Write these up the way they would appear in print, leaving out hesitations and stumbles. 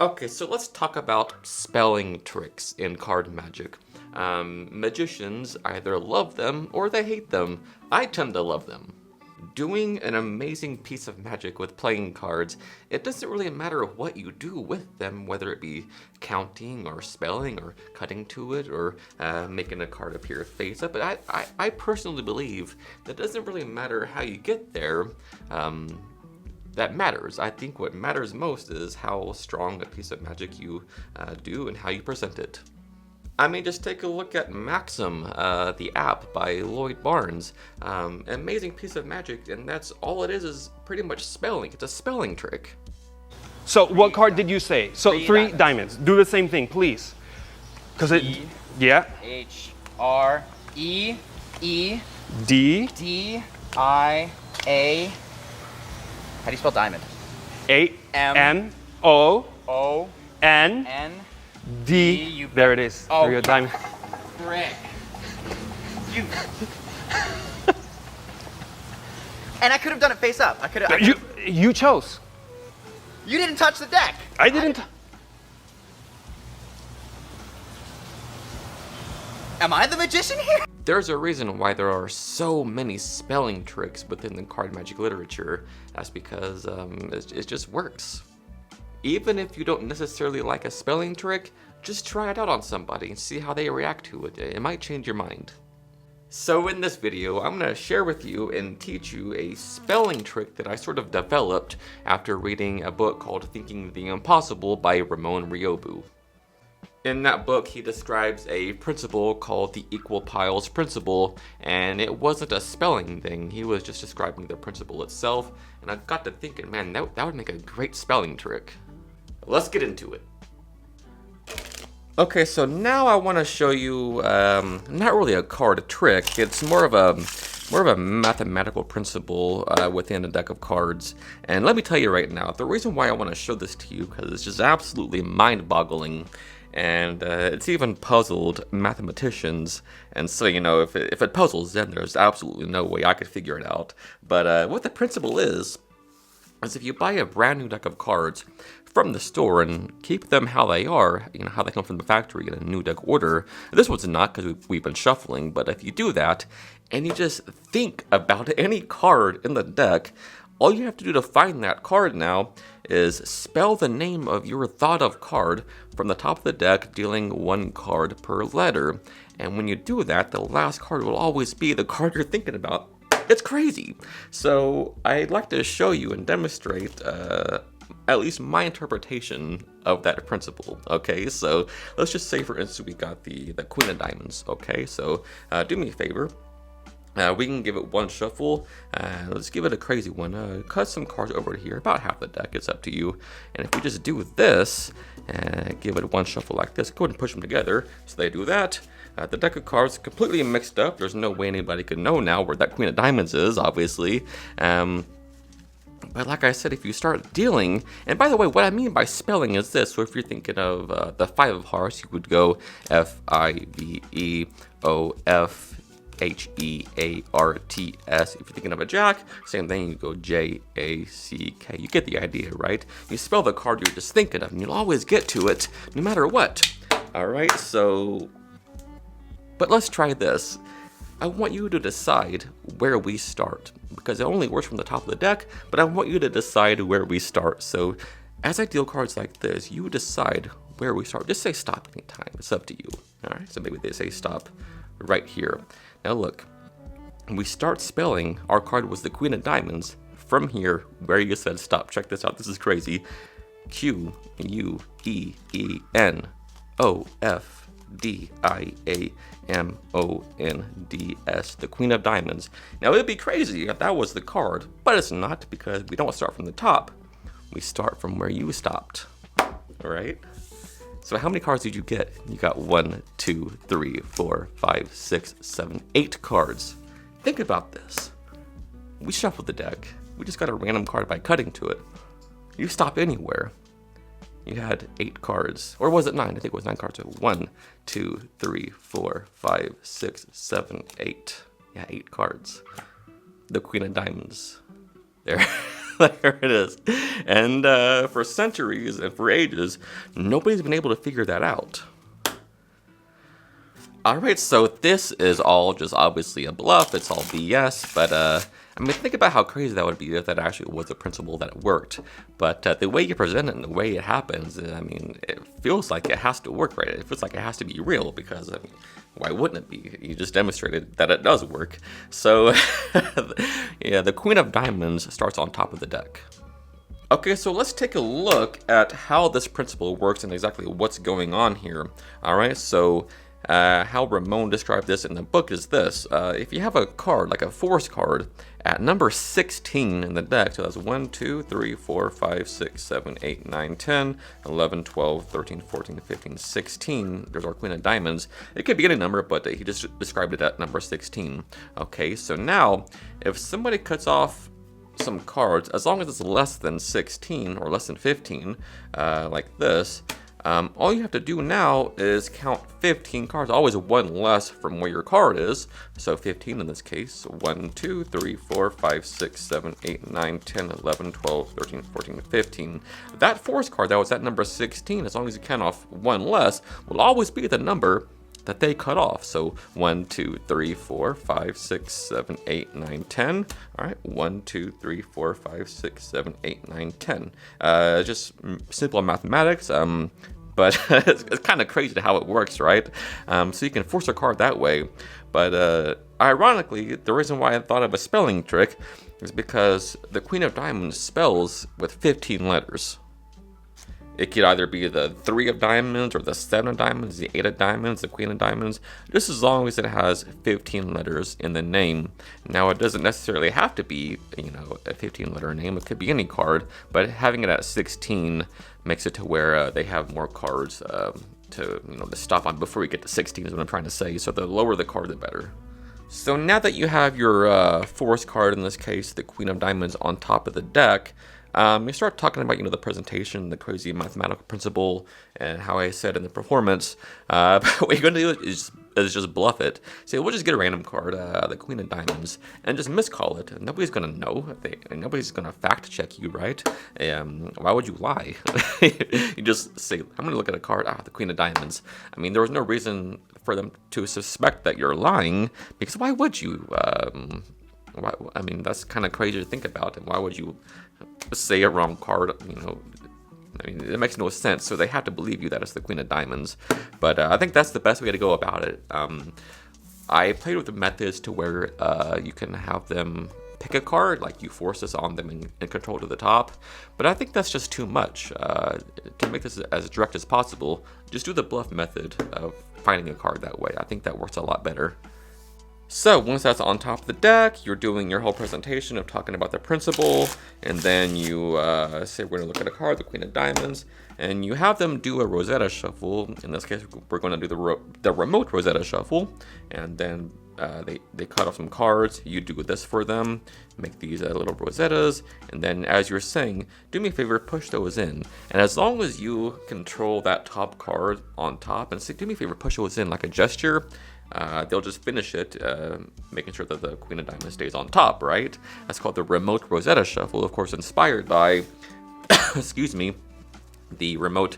Okay, so let's talk about spelling tricks in card magic. Magicians either love them or they hate them. I tend to love them. Doing an amazing piece of magic with playing cards, it doesn't really matter what you do with them, whether it be counting or spelling or cutting to it or making a card appear face up. But I personally believe that it doesn't really matter how you get there. That matters. I think what matters most is how strong a piece of magic you do and how you present it. I mean, just take a look at Maxim, the app by Lloyd Barnes. Amazing piece of magic, and that's all it is pretty much spelling. It's a spelling trick. So what card did you say? So three diamonds. Do the same thing, please. Because it, yeah. H-R-E-E D D-I-A. How do you spell diamond? A-N-O O-N N D. There it is. Oh, For your diamond. frick. You. And I could have done it face up. I could have. You chose. You didn't touch the deck. I didn't. Am I the magician here? There's a reason why there are so many spelling tricks within the card magic literature. That's because it just works. Even if you don't necessarily like a spelling trick, just try it out on somebody and see how they react to it. It might change your mind. So in this video, I'm going to share with you and teach you a spelling trick that I sort of developed after reading a book called Thinking the Impossible by Ramon Riobu. In that book, he describes a principle called the equal piles principle, and it wasn't a spelling thing. He was just describing the principle itself, and I got to thinking, man, that would make a great spelling trick. Let's get into it. Okay, so now I want to show you not really a card trick. It's more of a mathematical principle within a deck of cards. And let me tell you right now, the reason why I want to show this to you, because it's just absolutely mind-boggling. And it's even puzzled mathematicians, and so, you know, if it puzzles them, there's absolutely no way I could figure it out. But what the principle is if you buy a brand new deck of cards from the store and keep them how they are, you know, how they come from the factory in a new deck order. This one's not, because we've been shuffling, but if you do that, and you just think about any card in the deck, all you have to do to find that card now is spell the name of your thought of card from the top of the deck, dealing one card per letter. And when you do that, the last card will always be the card you're thinking about. It's crazy. So I'd like to show you and demonstrate at least my interpretation of that principle. Okay, so let's just say, for instance, we got the Queen of Diamonds. Okay, so do me a favor. We can give it one shuffle. Let's give it a crazy one. Cut some cards over here, about half the deck. It's up to you. And if we just do this, give it one shuffle like this, go ahead and push them together. So they do that. The deck of cards completely mixed up. There's no way anybody could know now where that Queen of Diamonds is, obviously. But like I said, if you start dealing, and by the way, what I mean by spelling is this. So if you're thinking of the Five of Hearts, you would go F-I-V-E-O-F-H-E-A-R-T-S. If you're thinking of a Jack, same thing, you go J-A-C-K. You get the idea, right? You spell the card you're just thinking of, and you'll always get to it, no matter what. All right, so... But let's try this. I want you to decide where we start, because it only works from the top of the deck, but I want you to decide where we start. So as I deal cards like this, you decide where we start. Just say stop anytime. It's up to you. All right, so maybe they say stop right here. Now look, we start spelling. Our card was the Queen of Diamonds. From here, where you said stop. Check this out. This is crazy. Q-U-E-N-O-F-D-I-A-M-O-N-D-S, the Queen of Diamonds. Now it'd be crazy if that was the card, but it's not, because we don't start from the top. We start from where you stopped. All right? So how many cards did you get? You got 1, 2, 3, 4, 5, 6, 7, 8 cards. Think about this. We shuffled the deck. We just got a random card by cutting to it. You stop anywhere. You had 8 cards. Or was it 9? I think it was 9 cards. So 1, 2, 3, 4, 5, 6, 7, 8. Yeah, 8 cards. The Queen of Diamonds. There. There it is. And for centuries and for ages, nobody's been able to figure that out. Alright, so this is all just obviously a bluff, it's all BS, but I mean, think about how crazy that would be if that actually was a principle that worked. But the way you present it and the way it happens, I mean, it feels like it has to work, right? It feels like it has to be real because, I mean, why wouldn't it be? You just demonstrated that it does work. So, yeah, the Queen of Diamonds starts on top of the deck. Okay, so let's take a look at how this principle works and exactly what's going on here. Alright, so how Ramon described this in the book is this. If you have a card, like a force card, at number 16 in the deck, so that's 1, 2, 3, 4, 5, 6, 7, 8, 9, 10, 11, 12, 13, 14, 15, 16, there's our Queen of Diamonds. It could be any number, but he just described it at number 16. Okay, so now, if somebody cuts off some cards, as long as it's less than 16 or less than 15, like this, all you have to do now is count 15 cards, always one less from where your card is. So 15 in this case, 1, 2, 3, 4, 5, 6, 7, 8, 9, 10, 11, 12, 13, 14, 15. That force card that was at number 16, as long as you count off one less, will always be the number that they cut off. So 1, 2, 3, 4, 5, 6, 7, 8, 9, 10. All right, 1, 2, 3, 4, 5, 6, 7, 8, 9, 10. Just simple mathematics. But it's kind of crazy how it works, right? So you can force a card that way. But ironically, the reason why I thought of a spelling trick is because the Queen of Diamonds spells with 15 letters. It could either be the 3 of Diamonds or the 7 of Diamonds, the 8 of Diamonds, the Queen of Diamonds, just as long as it has 15 letters in the name. Now, it doesn't necessarily have to be, you know, a 15-letter name. It could be any card, but having it at 16 makes it to where they have more cards to stop on before we get to 16 is what I'm trying to say. So the lower the card, the better. So now that you have your force card, in this case, the Queen of Diamonds, on top of the deck, you start talking about, the presentation, the crazy mathematical principle, and how I said in the performance. But what you're going to do is just bluff it. Say, we'll just get a random card, the Queen of Diamonds, and just miscall it. Nobody's going to know. Nobody's going to fact check you, right? Why would you lie? You just say, I'm going to look at a card, the Queen of Diamonds. I mean, there was no reason for them to suspect that you're lying, because why would you? I mean, that's kind of crazy to think about. And why would you say a wrong card? I mean, it makes no sense. So they have to believe you that it's the Queen of Diamonds. But I think that's the best way to go about it. I played with the methods to where you can have them pick a card, like you force this on them and control to the top. But I think that's just too much. To make this as direct as possible, just do the bluff method of finding a card that way. I think that works a lot better. So once that's on top of the deck, you're doing your whole presentation of talking about the principle, and then you say we're going to look at a card, the Queen of Diamonds, and you have them do a Rosetta Shuffle. In this case, we're going to do the remote Rosetta Shuffle, and then they cut off some cards. You do this for them, make these little Rosettas, and then as you're saying, do me a favor, push those in. And as long as you control that top card on top and say, do me a favor, push those in like a gesture, they'll just finish it, making sure that the Queen of Diamonds stays on top, right? That's called the remote Rosetta Shuffle, of course, inspired by, excuse me, the remote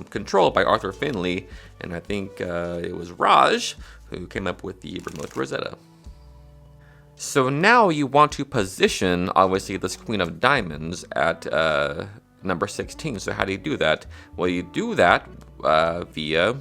control by Arthur Finley, and I think it was Raj who came up with the remote Rosetta. So now you want to position, obviously, this Queen of Diamonds at number 16. So how do you do that? Well, you do that via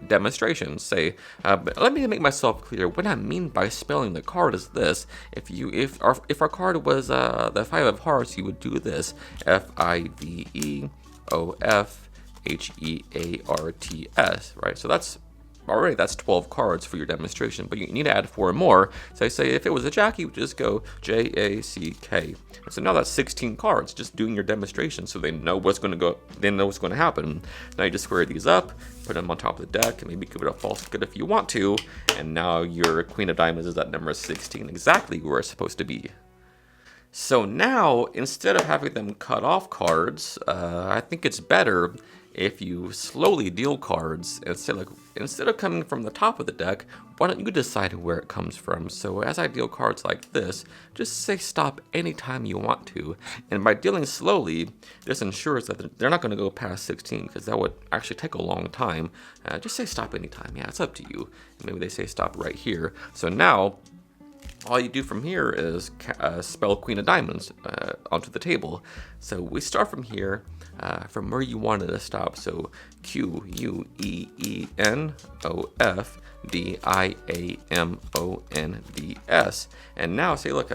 demonstrations. Say, let me make myself clear. What I mean by spelling the card is this: if our card was the 5 of Hearts, you would do this: FIVEOFHEARTS, right? So that's 12 cards for your demonstration, but you need to add 4 more. So I say if it was a Jack, you would just go JACK. And so now that's 16 cards, just doing your demonstration, so they know what's going to go. They know what's going to happen. Now you just square these up, put them on top of the deck, and maybe give it a false good if you want to. And now your Queen of Diamonds is at number 16, exactly where it's supposed to be. So now, instead of having them cut off cards, I think it's better if you slowly deal cards. Instead of coming from the top of the deck, why don't you decide where it comes from? So as I deal cards like this, just say stop anytime you want to. And by dealing slowly, this ensures that they're not going to go past 16, because that would actually take a long time. Just say stop anytime. Yeah, it's up to you. Maybe they say stop right here. So now, all you do from here is spell Queen of Diamonds onto the table. So we start from here, from where you wanted to stop. So QUEENOFDIAMONDS. And now say, look,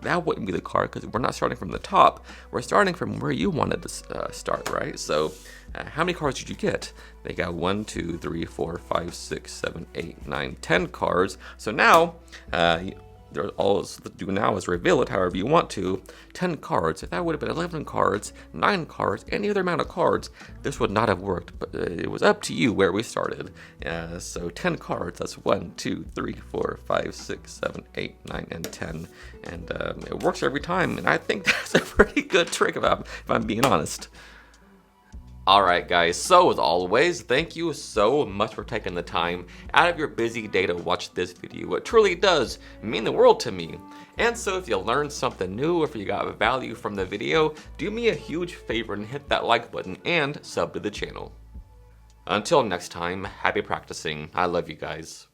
that wouldn't be the card because we're not starting from the top. We're starting from where you wanted to start, right? So how many cards did you get? They got 1, 2, 3, 4, 5, 6, 7, 8, 9, 10 cards. So now, all to do now is reveal it however you want to. 10 cards. If that would have been 11 cards, 9 cards, any other amount of cards, this would not have worked. But it was up to you where we started. So 10 cards. That's 1, 2, 3, 4, 5, 6, 7, 8, 9, and 10. And it works every time. And I think that's a pretty good trick if I'm being honest. Alright guys, so as always, thank you so much for taking the time out of your busy day to watch this video. It truly does mean the world to me. And so if you learned something new, or if you got value from the video, do me a huge favor and hit that like button and sub to the channel. Until next time, happy practicing. I love you guys.